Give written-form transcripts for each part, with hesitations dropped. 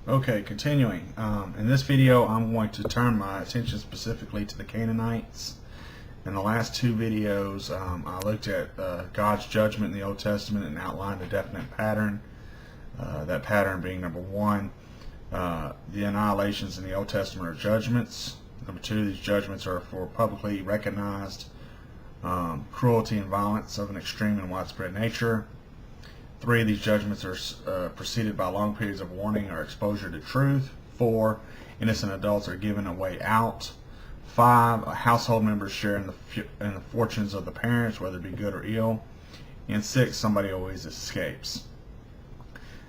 Okay, continuing. In this video, I'm going to turn my attention specifically to the Canaanites. In the last two videos, I looked at God's judgment in the Old Testament and outlined a definite pattern. That pattern being, number one, the annihilations in the Old Testament are judgments. Number two, these judgments are for publicly recognized cruelty and violence of an extreme and widespread nature. 3, these judgments are preceded by long periods of warning or exposure to truth. 4, innocent adults are given a way out. 5, household members share in the fortunes of the parents, whether it be good or ill. And 6, somebody always escapes.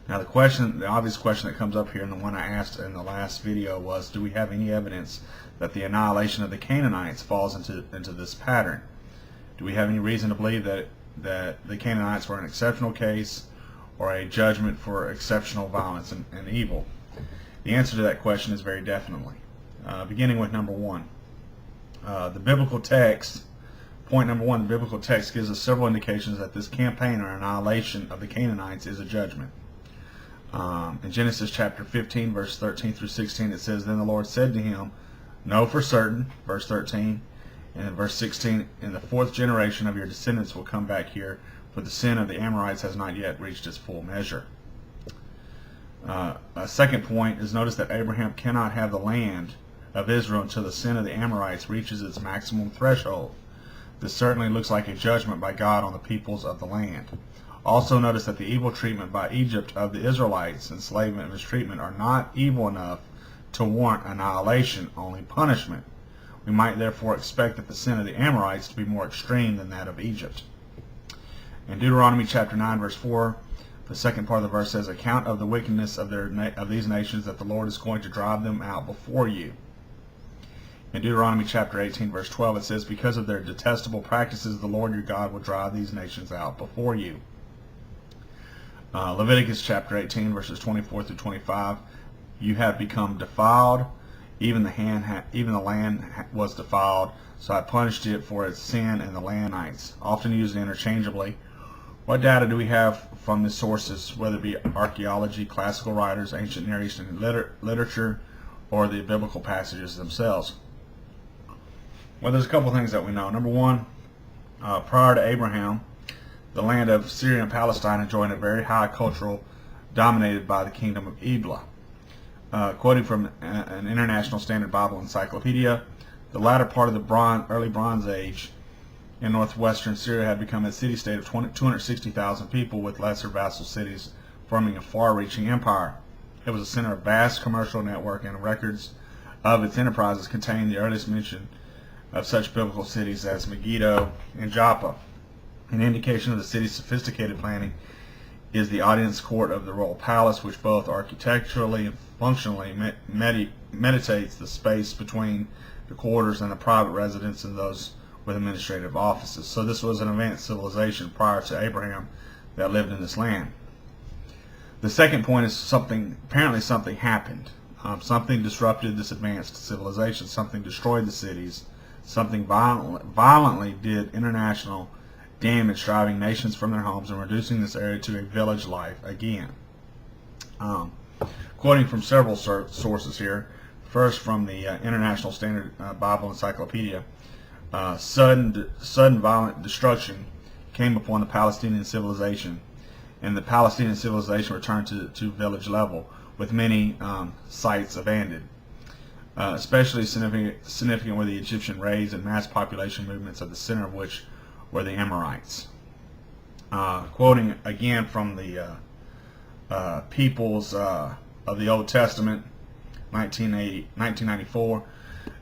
Now the obvious question that comes up here, and the one I asked in the last video, was, do we have any evidence that the annihilation of the Canaanites falls into this pattern? Do we have any reason to believe that the Canaanites were an exceptional case or a judgment for exceptional violence and evil? The answer to that question is very definitely. Beginning with number one. The biblical text, point number one, the biblical text gives us several indications that this campaign or annihilation of the Canaanites is a judgment. In Genesis chapter 15, verse 13 through 16, it says, "Then the Lord said to him, know for certain," verse 13, and in verse 16, "in the 4th generation of your descendants will come back here, for the sin of the Amorites has not yet reached its full measure." A second point is, notice that Abraham cannot have the land of Israel until the sin of the Amorites reaches its maximum threshold. This certainly looks like a judgment by God on the peoples of the land. Also notice that the evil treatment by Egypt of the Israelites, enslavement and mistreatment, are not evil enough to warrant annihilation, only punishment. We might therefore expect that the sin of the Amorites to be more extreme than that of Egypt. In Deuteronomy chapter 9, verse 4, the second part of the verse says, "Account of the wickedness of these nations, that the Lord is going to drive them out before you." In Deuteronomy chapter 18, verse 12, it says, "Because of their detestable practices, the Lord your God will drive these nations out before you." Leviticus chapter 18, verses 24 through 25, "You have become defiled, even the land was defiled, so I punished it for its sin and the Canaanites," often used interchangeably. What data do we have from the sources, whether it be archaeology, classical writers, ancient Near Eastern literature, or the biblical passages themselves? Well, there's a couple things that we know. Number one, prior to Abraham, the land of Syria and Palestine enjoyed a very high cultural, dominated by the kingdom of Ebla. Quoting from an International Standard Bible Encyclopedia, the latter part of the early Bronze Age in northwestern Syria had become a city-state of 260,000 people, with lesser vassal cities forming a far-reaching empire. It was a center of vast commercial network, and records of its enterprises contain the earliest mention of such biblical cities as Megiddo and Joppa. An indication of the city's sophisticated planning is the audience court of the royal palace, which both architecturally and functionally meditates the space between the quarters and the private residence and those with administrative offices. So this was an advanced civilization prior to Abraham that lived in this land. The second point is apparently something happened. Something disrupted this advanced civilization. Something destroyed the cities. Something violently did international damage, driving nations from their homes and reducing this area to a village life again. Quoting from several sources here, first from the International Standard Bible Encyclopedia, sudden violent destruction came upon the Palestinian civilization, and the Palestinian civilization returned to village level, with many sites abandoned. Especially significant were the Egyptian raids and mass population movements, at the center of which were the Amorites. Quoting again from the Peoples of the Old Testament, 1994,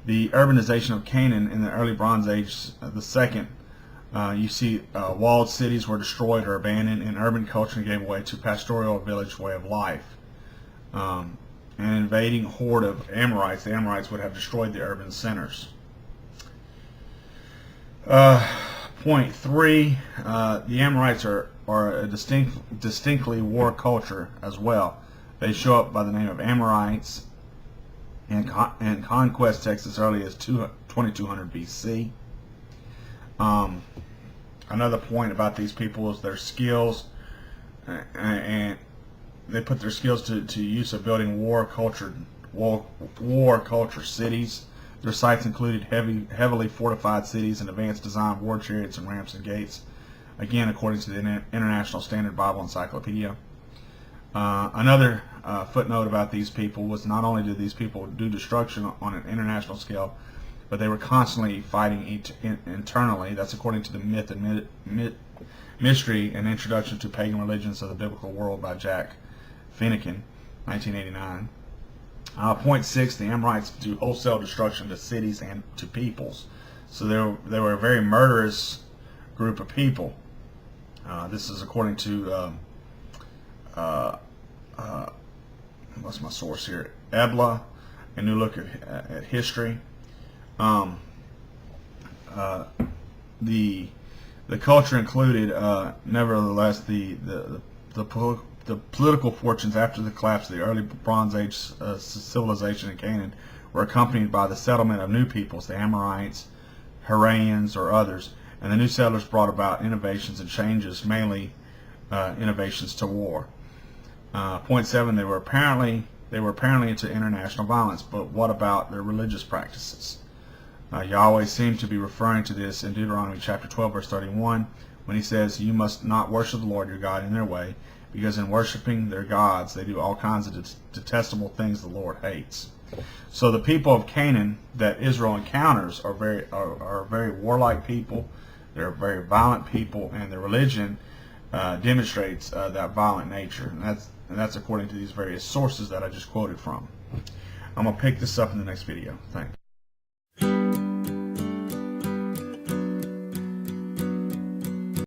"The urbanization of Canaan in the early Bronze Age, the second, you see walled cities were destroyed or abandoned, and urban culture gave way to pastoral village way of life. An invading horde of Amorites, the Amorites would have destroyed the urban centers." Point 3, the Amorites are a distinctly war culture as well. They show up by the name of Amorites in conquest texts as early as 2200 BC. Another point about these people is their skills and they put their skills to use of building war culture cities. Their sites included heavily fortified cities and advanced design war chariots and ramps and gates. Again, according to the International Standard Bible Encyclopedia. Another footnote about these people was not only did these people do destruction on an international scale, but they were constantly fighting internally. That's according to the Myth and Mystery, an Introduction to Pagan Religions of the Biblical World by Jack Finnegan, 1989. Point 6, the Amorites do wholesale destruction to cities and to peoples. So they were a very murderous group of people. This is according to what's my source here? Ebla, a new look at history. The culture included, nevertheless, the political fortunes after the collapse of the early Bronze Age civilization in Canaan were accompanied by the settlement of new peoples, the Amorites, Hurrians, or others, and the new settlers brought about innovations and changes, mainly innovations to war. Point 7, they were apparently into international violence, but what about their religious practices? Yahweh seemed to be referring to this in Deuteronomy chapter 12, verse 31, when he says, "You must not worship the Lord your God in their way, because in worshiping their gods they do all kinds of detestable things the Lord hates." So the people of Canaan that Israel encounters are very warlike people. They're very violent people, and their religion demonstrates that violent nature. And that's according to these various sources that I just quoted from. I'm going to pick this up in the next video. Thanks.